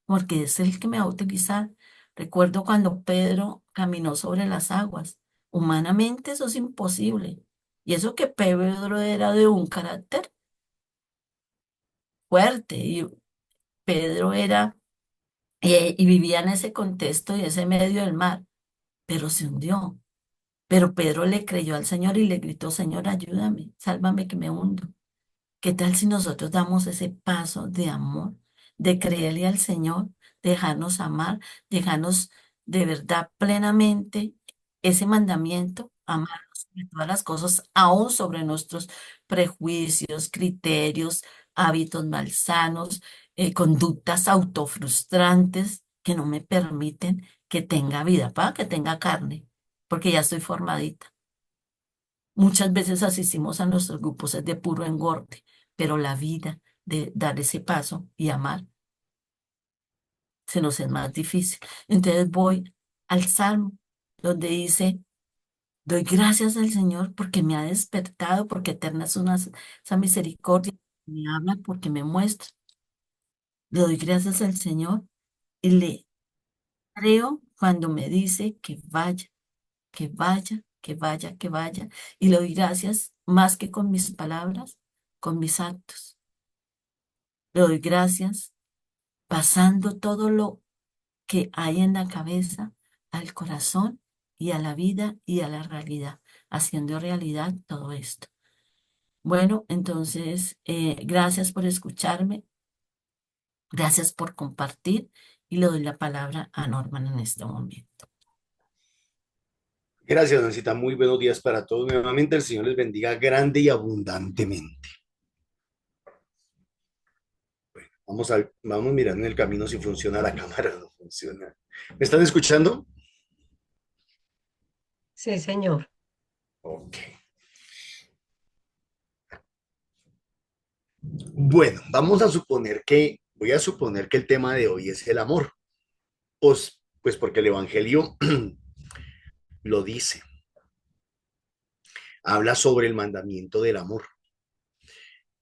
[SPEAKER 2] porque es el que me va a utilizar. Recuerdo cuando Pedro caminó sobre las aguas. Humanamente eso es imposible. Y eso que Pedro era de un carácter fuerte y Pedro era y vivía en ese contexto y ese medio del mar, pero se hundió. Pero Pedro le creyó al Señor y le gritó, Señor, ayúdame, sálvame que me hundo. ¿Qué tal si nosotros damos ese paso de amor, de creerle al Señor, dejarnos amar, dejarnos de verdad plenamente ese mandamiento, amarnos sobre todas las cosas, aún sobre nuestros prejuicios, criterios, hábitos malsanos, conductas autofrustrantes que no me permiten que tenga vida, para que tenga carne, porque ya estoy formadita. Muchas veces asistimos a nuestros grupos es de puro engorde, pero la vida de dar ese paso y amar se nos es más difícil. Entonces voy al Salmo, donde dice, doy gracias al Señor porque me ha despertado, porque eterna es esa misericordia, me habla porque me muestra. Le doy gracias al Señor y le creo cuando me dice que vaya, que vaya, que vaya, que vaya. Y le doy gracias más que con mis palabras, con mis actos. Le doy gracias pasando todo lo que hay en la cabeza al corazón y a la vida y a la realidad, haciendo realidad todo esto. Bueno, entonces, gracias por escucharme, gracias por compartir y le doy la palabra a Norman en este momento.
[SPEAKER 1] Gracias, Nancita. Muy buenos días para todos. Nuevamente el Señor les bendiga grande y abundantemente. Vamos mirando en el camino si funciona la cámara o no funciona. ¿Me están escuchando?
[SPEAKER 3] Sí, señor.
[SPEAKER 1] Ok. Bueno, voy a suponer que el tema de hoy es el amor. Pues porque el Evangelio lo dice. Habla sobre el mandamiento del amor.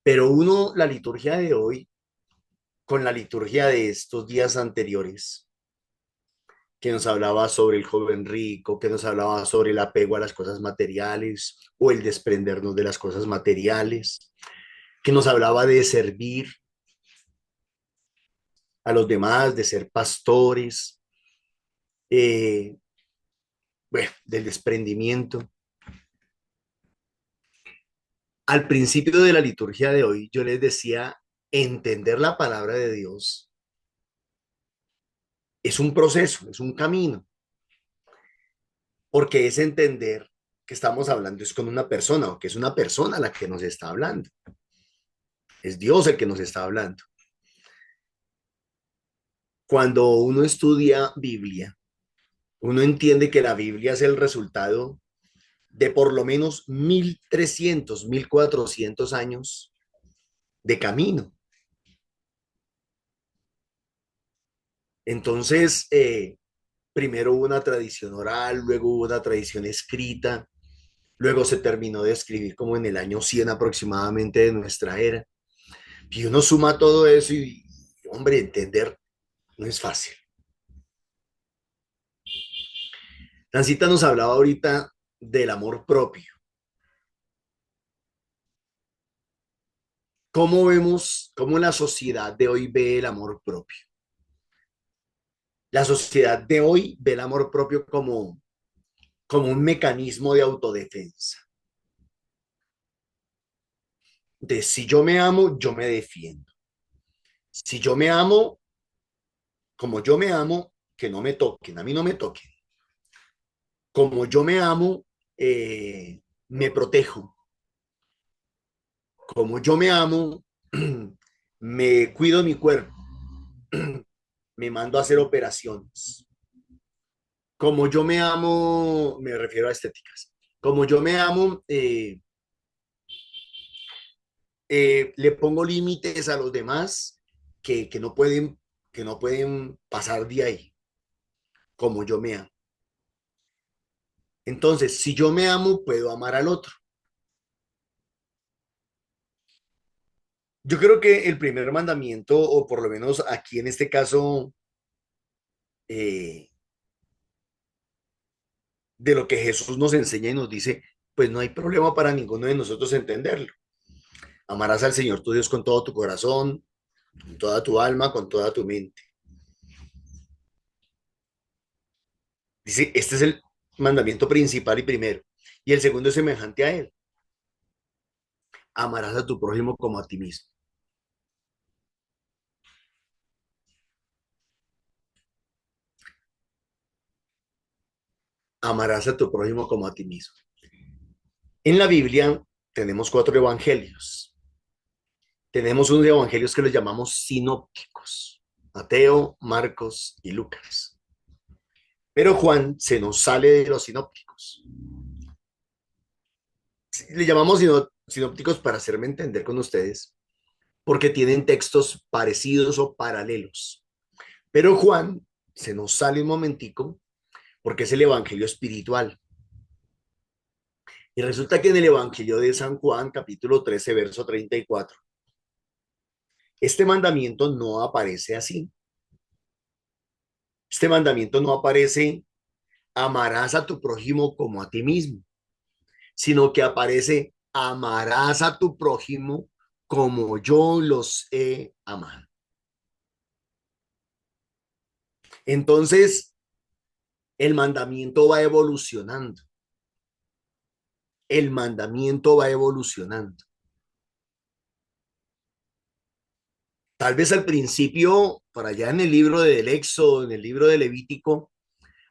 [SPEAKER 1] Pero la liturgia de hoy, con la liturgia de estos días anteriores, que nos hablaba sobre el joven rico, que nos hablaba sobre el apego a las cosas materiales o el desprendernos de las cosas materiales, que nos hablaba de servir a los demás, de ser pastores, eh, bueno, del desprendimiento. Al principio de la liturgia de hoy, yo les decía, entender la palabra de Dios es un proceso, es un camino, porque es entender que estamos hablando es con una persona o que es una persona la que nos está hablando. Es Dios el que nos está hablando. Cuando uno estudia Biblia, uno entiende que la Biblia es el resultado de por lo menos 1300, 1400 años de camino. Entonces, primero hubo una tradición oral, luego hubo una tradición escrita, luego se terminó de escribir como en el año 100 aproximadamente de nuestra era. Y uno suma todo eso y, hombre, entender no es fácil. Lancita nos hablaba ahorita del amor propio. ¿Cómo vemos, cómo la sociedad de hoy ve el amor propio? La sociedad de hoy ve el amor propio como un mecanismo de autodefensa. De si yo me amo, yo me defiendo. Si yo me amo, como yo me amo, que no me toquen, a mí no me toquen. Como yo me amo, me protejo. Como yo me amo, me cuido mi cuerpo, me mando a hacer operaciones. Como yo me amo, me refiero a estéticas. Como yo me amo, le pongo límites a los demás que que no pueden pasar de ahí, como yo me amo. Entonces, si yo me amo, puedo amar al otro. Yo creo que el primer mandamiento, o por lo menos aquí en este caso, eh, de lo que Jesús nos enseña y nos dice, pues no hay problema para ninguno de nosotros entenderlo. Amarás al Señor tu Dios con todo tu corazón, con toda tu alma, con toda tu mente. Dice, este es el mandamiento principal y primero. Y el segundo es semejante a él. Amarás a tu prójimo como a ti mismo. Amarás a tu prójimo como a ti mismo. En la Biblia tenemos 4 evangelios. Tenemos unos evangelios que los llamamos sinópticos. Mateo, Marcos y Lucas. Pero Juan se nos sale de los sinópticos. Le llamamos sinópticos para hacerme entender con ustedes, porque tienen textos parecidos o paralelos. Pero Juan se nos sale un momentico porque es el evangelio espiritual. Y resulta que en el evangelio de San Juan, capítulo 13, verso 34, este mandamiento no aparece así. Este mandamiento no aparece: amarás a tu prójimo como a ti mismo, sino que aparece: amarás a tu prójimo como yo los he amado. Entonces, el mandamiento va evolucionando. El mandamiento va evolucionando. Tal vez al principio, por allá en el libro del Éxodo, en el libro de Levítico,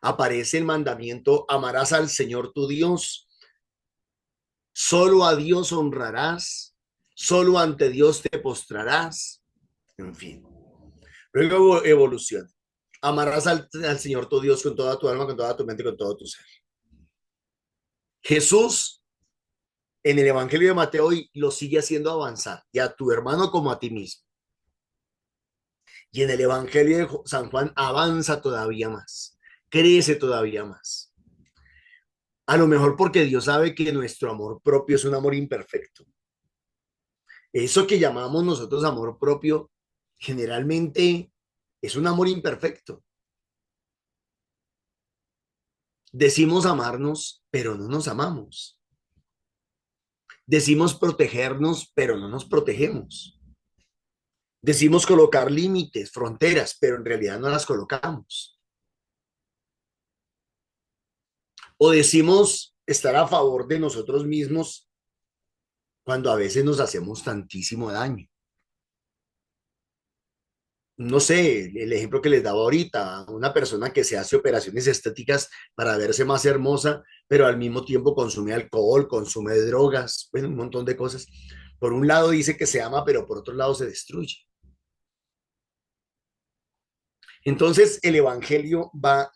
[SPEAKER 1] aparece el mandamiento: amarás al Señor tu Dios, solo a Dios honrarás, solo ante Dios te postrarás, en fin. Luego evoluciona: amarás al Señor tu Dios con toda tu alma, con toda tu mente, con todo tu ser. Jesús en el Evangelio de Mateo hoy lo sigue haciendo avanzar, y a tu hermano como a ti mismo. Y en el Evangelio de San Juan avanza todavía más, crece todavía más. A lo mejor porque Dios sabe que nuestro amor propio es un amor imperfecto. Eso que llamamos nosotros amor propio, generalmente es un amor imperfecto. Decimos amarnos, pero no nos amamos. Decimos protegernos, pero no nos protegemos. Decimos colocar límites, fronteras, pero en realidad no las colocamos. O decimos estar a favor de nosotros mismos cuando a veces nos hacemos tantísimo daño. No sé, el ejemplo que les daba ahorita: una persona que se hace operaciones estéticas para verse más hermosa, pero al mismo tiempo consume alcohol, consume drogas, bueno, un montón de cosas. Por un lado dice que se ama, pero por otro lado se destruye. Entonces el evangelio va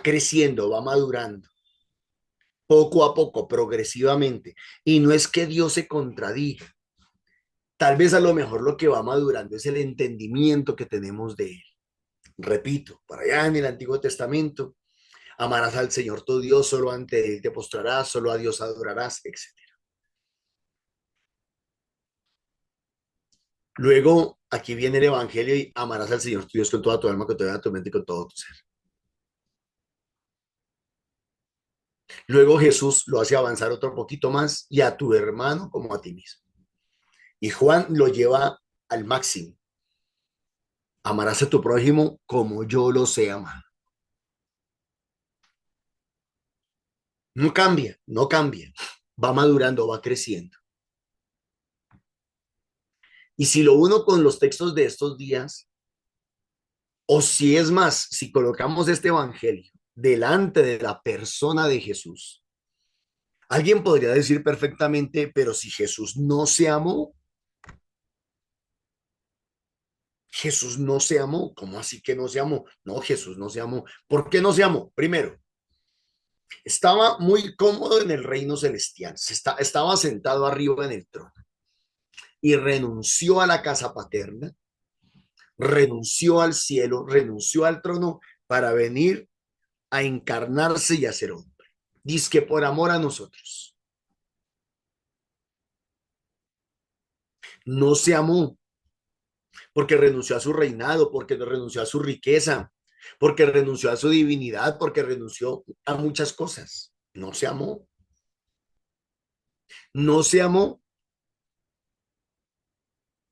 [SPEAKER 1] creciendo, va madurando, poco a poco, progresivamente. Y no es que Dios se contradiga. Tal vez a lo mejor lo que va madurando es el entendimiento que tenemos de él. Repito, para allá en el Antiguo Testamento, amarás al Señor tu Dios, solo ante él te postrarás, solo a Dios adorarás, etc. Luego, aquí viene el Evangelio y amarás al Señor tu Dios con toda tu alma, con toda tu mente y con todo tu ser. Luego Jesús lo hace avanzar otro poquito más: y a tu hermano como a ti mismo. Y Juan lo lleva al máximo: amarás a tu prójimo como yo los he amado. No cambia, no cambia. Va madurando, va creciendo. Y si lo uno con los textos de estos días, o si es más, si colocamos este evangelio delante de la persona de Jesús, alguien podría decir perfectamente: pero si Jesús no se amó, Jesús no se amó. ¿Cómo así que no se amó? No, Jesús no se amó. ¿Por qué no se amó? Primero, estaba muy cómodo en el reino celestial, estaba sentado arriba en el trono y renunció a la casa paterna, renunció al cielo, renunció al trono para venir a encarnarse y a ser hombre. Dice que por amor a nosotros. No se amó porque renunció a su reinado, porque renunció a su riqueza, porque renunció a su divinidad, porque renunció a muchas cosas. No se amó. No se amó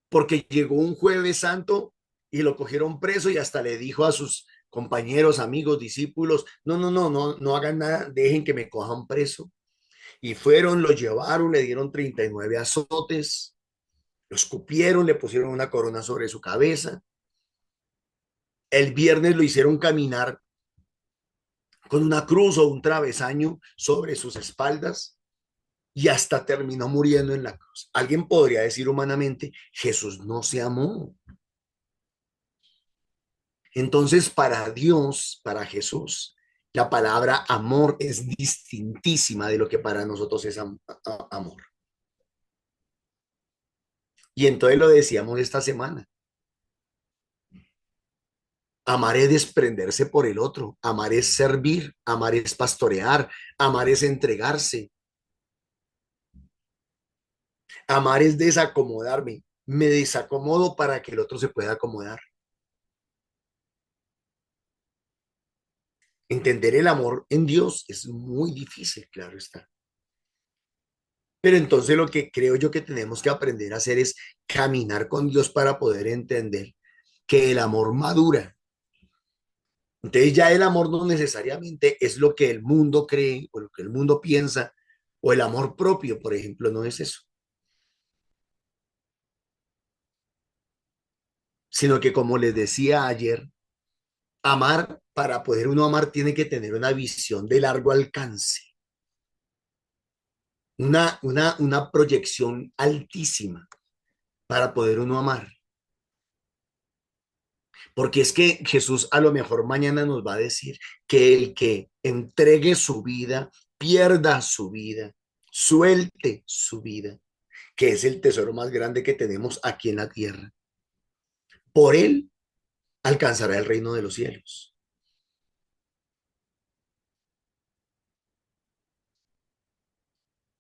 [SPEAKER 1] porque llegó un jueves santo y lo cogieron preso y hasta le dijo a sus compañeros, amigos, discípulos: no hagan nada, dejen que me cojan preso. Y fueron, lo llevaron, le dieron 39 azotes, lo escupieron, le pusieron una corona sobre su cabeza. El viernes lo hicieron caminar con una cruz o un travesaño sobre sus espaldas y hasta terminó muriendo en la cruz. Alguien podría decir humanamente: Jesús no se amó. Entonces, para Dios, para Jesús, la palabra amor es distintísima de lo que para nosotros es amor. Y entonces lo decíamos esta semana. Amar es desprenderse por el otro, amar es servir, amar es pastorear, amar es entregarse, amar es desacomodarme, me desacomodo para que el otro se pueda acomodar. Entender el amor en Dios es muy difícil, claro está. Pero entonces lo que creo yo que tenemos que aprender a hacer es caminar con Dios para poder entender que el amor madura. Entonces ya el amor no necesariamente es lo que el mundo cree o lo que el mundo piensa, o el amor propio, por ejemplo, no es eso. Sino que como les decía ayer, amar, para poder uno amar, tiene que tener una visión de largo alcance, una proyección altísima para poder uno amar. Porque es que Jesús a lo mejor mañana nos va a decir que el que entregue su vida, pierda su vida, suelte su vida, que es el tesoro más grande que tenemos aquí en la tierra. Por él alcanzará el reino de los cielos.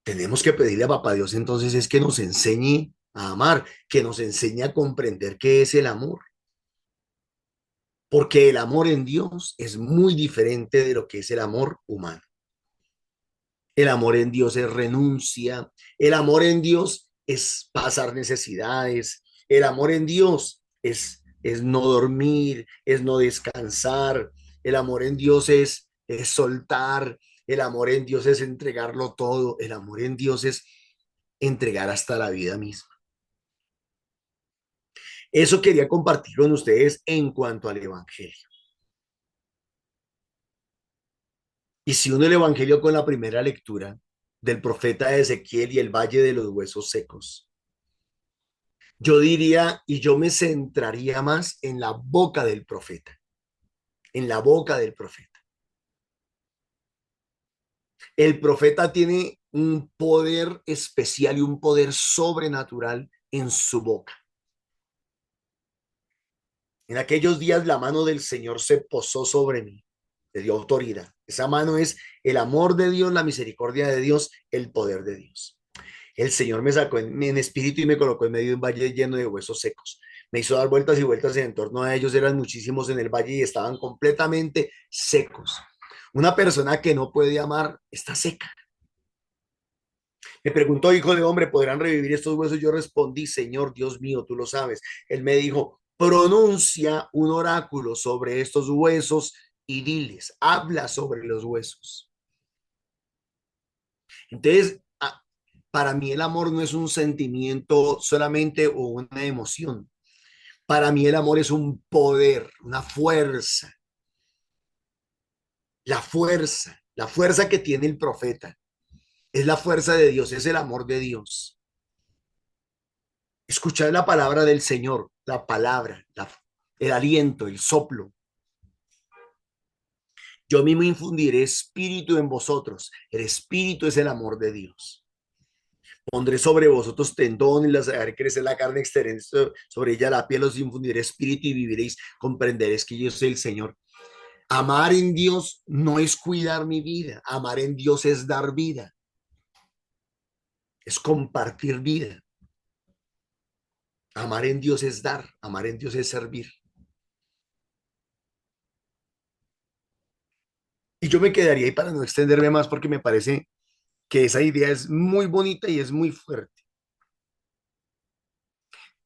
[SPEAKER 1] Tenemos que pedirle a Papá Dios entonces es que nos enseñe a amar, que nos enseñe a comprender qué es el amor. Porque el amor en Dios es muy diferente de lo que es el amor humano. El amor en Dios es renuncia. El amor en Dios es pasar necesidades. El amor en Dios es no dormir, es no descansar. El amor en Dios es soltar. El amor en Dios es entregarlo todo. El amor en Dios es entregar hasta la vida misma. Eso quería compartir con ustedes en cuanto al Evangelio. Y si uno el Evangelio con la primera lectura del profeta Ezequiel y el Valle de los Huesos Secos, yo diría y yo me centraría más en la boca del profeta, en la boca del profeta. El profeta tiene un poder especial y un poder sobrenatural en su boca. En aquellos días la mano del Señor se posó sobre mí, me dio autoridad. Esa mano es el amor de Dios, la misericordia de Dios, el poder de Dios. El Señor me sacó en espíritu y me colocó en medio de un valle lleno de huesos secos. Me hizo dar vueltas y vueltas en torno a ellos. Eran muchísimos en el valle y estaban completamente secos. Una persona que no puede amar está seca. Me preguntó, hijo de hombre, ¿podrán revivir estos huesos? Yo respondí, Señor, Dios mío, tú lo sabes. Él me dijo, pronuncia un oráculo sobre estos huesos y diles, habla sobre los huesos. Entonces, para mí el amor no es un sentimiento solamente o una emoción. Para mí el amor es un poder, una fuerza. La fuerza que tiene el profeta. Es la fuerza de Dios, es el amor de Dios. Escuchad la palabra del Señor, la palabra, el aliento, el soplo. Yo mismo infundiré espíritu en vosotros. El espíritu es el amor de Dios. Pondré sobre vosotros tendones, las haré crecer la carne externa, sobre ella la piel, os infundiré espíritu y viviréis. Comprenderéis que yo soy el Señor. Amar en Dios no es cuidar mi vida. Amar en Dios es dar vida. Es compartir vida. Amar en Dios es dar. Amar en Dios es servir. Y yo me quedaría ahí para no extenderme más porque me parece que esa idea es muy bonita y es muy fuerte.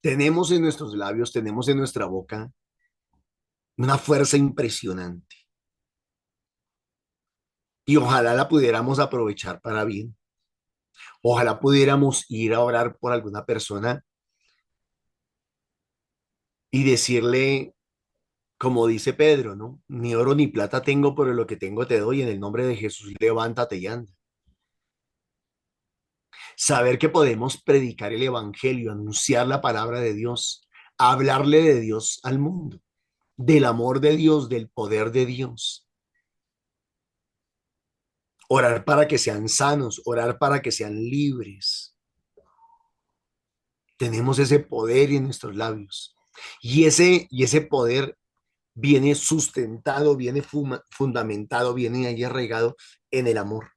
[SPEAKER 1] Tenemos en nuestros labios, tenemos en nuestra boca una fuerza impresionante y ojalá la pudiéramos aprovechar para bien. Ojalá pudiéramos ir a orar por alguna persona y decirle, como dice Pedro, ¿no? Ni oro ni plata tengo, pero lo que tengo te doy. En el nombre de Jesús, levántate y anda. Saber que podemos predicar el evangelio, anunciar la palabra de Dios, hablarle de Dios al mundo. del amor de Dios, del poder de Dios. Orar para que sean sanos, orar para que sean libres. Tenemos ese poder en nuestros labios. Y ese poder viene sustentado, viene fundamentado, viene ahí arraigado en el amor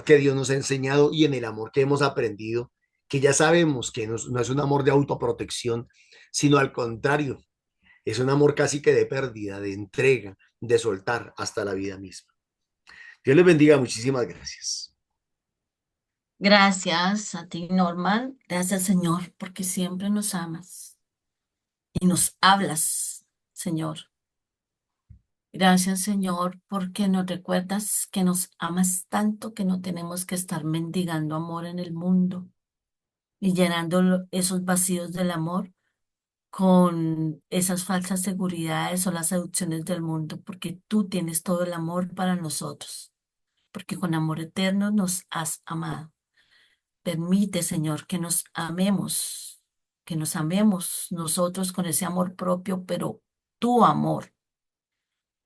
[SPEAKER 1] que Dios nos ha enseñado y en el amor que hemos aprendido, que ya sabemos que no es un amor de autoprotección, sino al contrario, es un amor casi que de pérdida, de entrega, de soltar hasta la vida misma. Dios les bendiga, muchísimas gracias.
[SPEAKER 2] Gracias a ti, Norman. Gracias, Señor, porque siempre nos amas y nos hablas, Señor. Gracias, Señor, porque nos recuerdas que nos amas tanto que no tenemos que estar mendigando amor en el mundo y llenando esos vacíos del amor con esas falsas seguridades o las seducciones del mundo, porque tú tienes todo el amor para nosotros, porque con amor eterno nos has amado. Permite, Señor, que nos amemos nosotros con ese amor propio, pero tu amor,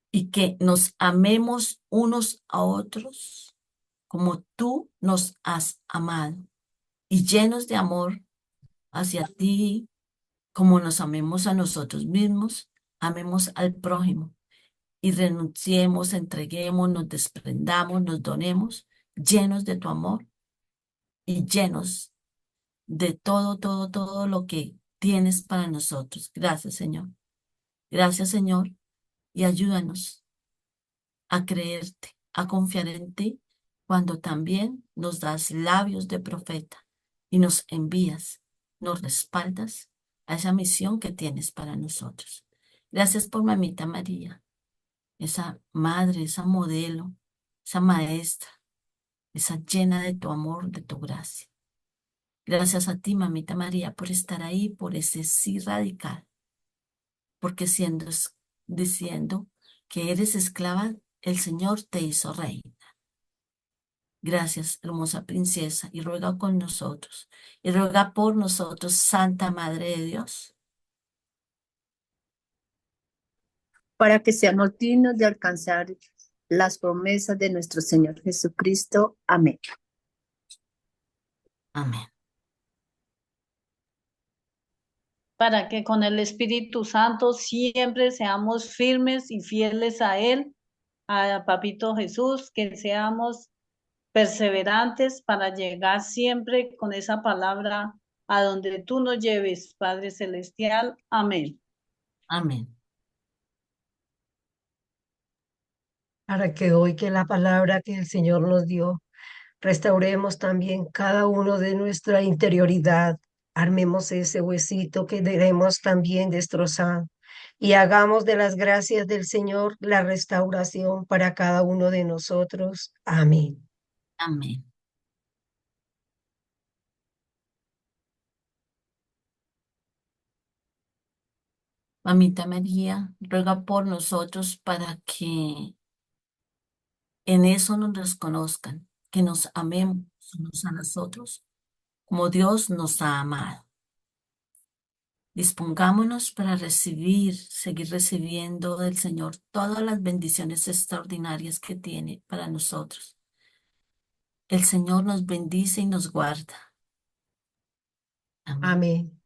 [SPEAKER 2] y que nos amemos unos a otros como tú nos has amado, y llenos de amor hacia ti, como nos amemos a nosotros mismos, amemos al prójimo y renunciemos, entreguemos, nos desprendamos, nos donemos, llenos de tu amor y llenos de todo, todo, todo lo que tienes para nosotros. Gracias, Señor. Gracias, Señor, y ayúdanos a creerte, a confiar en ti, cuando también nos das labios de profeta y nos envías, nos respaldas a esa misión que tienes para nosotros. Gracias por mamita María, esa madre, esa modelo, esa maestra, esa llena de tu amor, de tu gracia. Gracias a ti, mamita María, por estar ahí, por ese sí radical, porque diciendo que eres esclava, el Señor te hizo reina. Gracias, hermosa princesa, y ruega con nosotros, y ruega por nosotros, Santa Madre de Dios,
[SPEAKER 9] para que seamos dignos de alcanzar las promesas de nuestro Señor Jesucristo. Amén.
[SPEAKER 2] amén.
[SPEAKER 6] Para que con el Espíritu Santo siempre seamos firmes y fieles a Él, a Papito Jesús, que seamos perseverantes para llegar siempre con esa palabra a donde tú nos lleves, Padre Celestial. Amén.
[SPEAKER 2] Amén.
[SPEAKER 3] Para que hoy que la palabra que el Señor nos dio, restauremos también cada uno de nuestra interioridad, armemos ese huesito que debemos también destrozar y hagamos de las gracias del Señor la restauración para cada uno de nosotros. Amén.
[SPEAKER 2] Amén. Mamita María, ruega por nosotros para que en eso nos reconozcan, que nos amemos unos a nosotros como Dios nos ha amado. Dispongámonos para seguir recibiendo del Señor todas las bendiciones extraordinarias que tiene para nosotros. El Señor nos bendice y nos guarda. Amén.
[SPEAKER 3] Amén.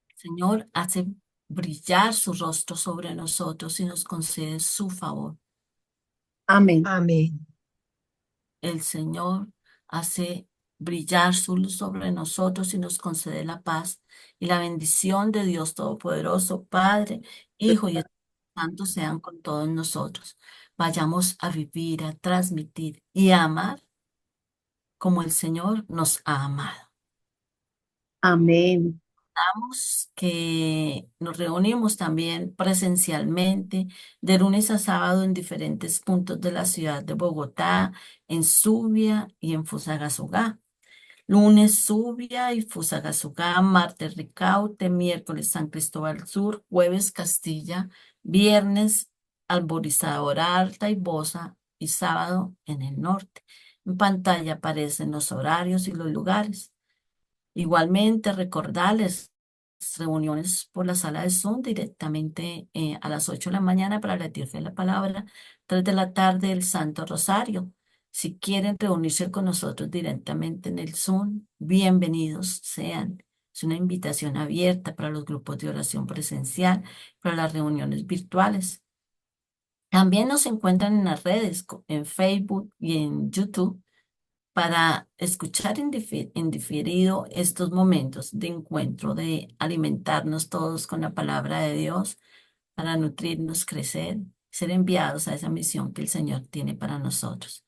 [SPEAKER 2] El Señor hace brillar su rostro sobre nosotros y nos concede su favor.
[SPEAKER 9] Amén.
[SPEAKER 3] Amén.
[SPEAKER 2] El Señor hace brillar su luz sobre nosotros y nos concede la paz y la bendición de Dios Todopoderoso, Padre, Hijo y Espíritu Santo sean con todos nosotros. Vayamos a vivir, a transmitir y a amar como el Señor nos ha amado.
[SPEAKER 9] Amén.
[SPEAKER 2] Que nos reunimos también presencialmente de lunes a sábado en diferentes puntos de la ciudad de Bogotá, en Subia y en Fusagasugá. Lunes Subia y Fusagasugá, martes Ricaute, miércoles San Cristóbal Sur, jueves Castilla, viernes Alborizadora Alta y Bosa y sábado en el norte. En pantalla aparecen los horarios y los lugares. Igualmente recordarles reuniones por la sala de Zoom directamente a las 8 de la mañana para la lectura de la palabra, 3 de la tarde el Santo Rosario. Si quieren reunirse con nosotros directamente en el Zoom, bienvenidos sean. Es una invitación abierta para los grupos de oración presencial, para las reuniones virtuales. También nos encuentran en las redes, en Facebook y en YouTube, para escuchar en diferido estos momentos de encuentro, de alimentarnos todos con la palabra de Dios, para nutrirnos, crecer, ser enviados a esa misión que el Señor tiene para nosotros.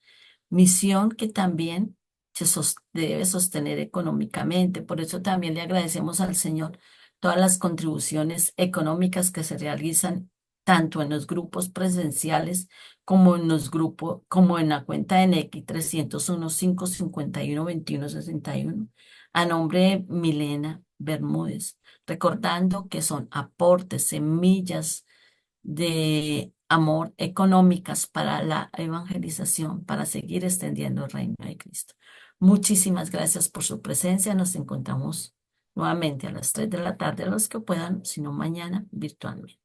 [SPEAKER 2] Misión que también debe sostener económicamente. Por eso también le agradecemos al Señor todas las contribuciones económicas que se realizan tanto en los grupos presenciales como en los grupos, como en la cuenta de Nequi 301-551-2161, a nombre de Milena Bermúdez, recordando que son aportes, semillas de amor económicas para la evangelización, para seguir extendiendo el reino de Cristo. Muchísimas gracias por su presencia. Nos encontramos nuevamente a las 3 de la tarde, a los que puedan, sino mañana virtualmente.